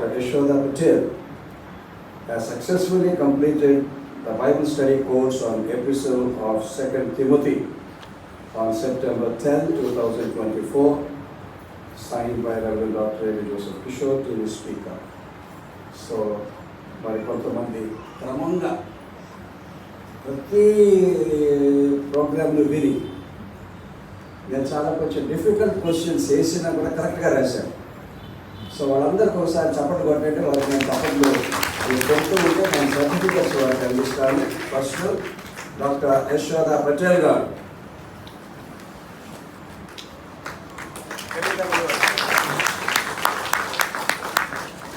Dr. Yashoda Patel has successfully completed the Bible study course on Epistle of 2 Timothy on September 10, 2024, signed by Reverend Dr. A. Joseph Kishore to the speaker. So, మరి కొంతమంది క్రమంగా ప్రతి ప్రోగ్రాంలు విని నేను చాలా కొంచెం డిఫికల్ట్ క్వశ్చన్స్ వేసినా కూడా కరెక్ట్గా రాశాను. సో వాళ్ళందరికీ ఒకసారి చప్పట్లు కొట్టంటే వాళ్ళకి నేను చప్పట్లు కొడుతూ ఉంటే నేను సర్టిఫికెట్స్ వాళ్ళకి అందిస్తాను. ఫస్ట్ డాక్టర్ యశోదా పటేల్ గారు.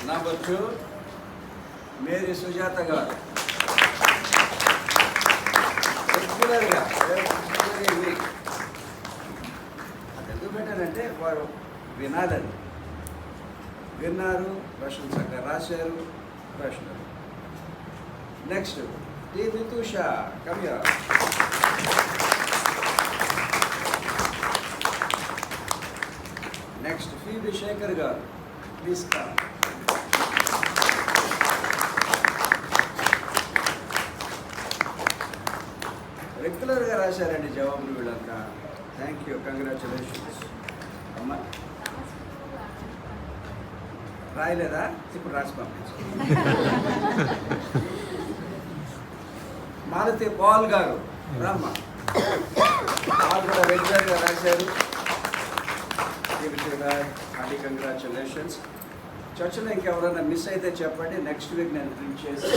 నంబర్ 2 మేరీ సుజాత గారు. రెగ్యులర్గా అది ఎందుకు పెట్టారంటే వారు వినాలని విన్నారు, ప్రశ్నలు చక్కగా రాశారు, ప్రశ్నలు. Next T నితూష కవ్య. నెక్స్ట్ ఫీబి శేఖర్ గారు. Please come. రెగ్యులర్గా రాశారండి జవాబులు వీళ్ళంతా. Thank you, congratulations. అమ్మా రాయలేదా? ఇప్పుడు రాసి పంపించు. మాలతి పాల్ గారు రామ్మ. పాల్ కూడా రెగ్యులర్గా రాశారు. Hearty congratulations. చర్చలో ఇంకెవరైనా మిస్ అయితే చెప్పండి, నెక్స్ట్ వీక్ నేను ప్రింట్ చేసి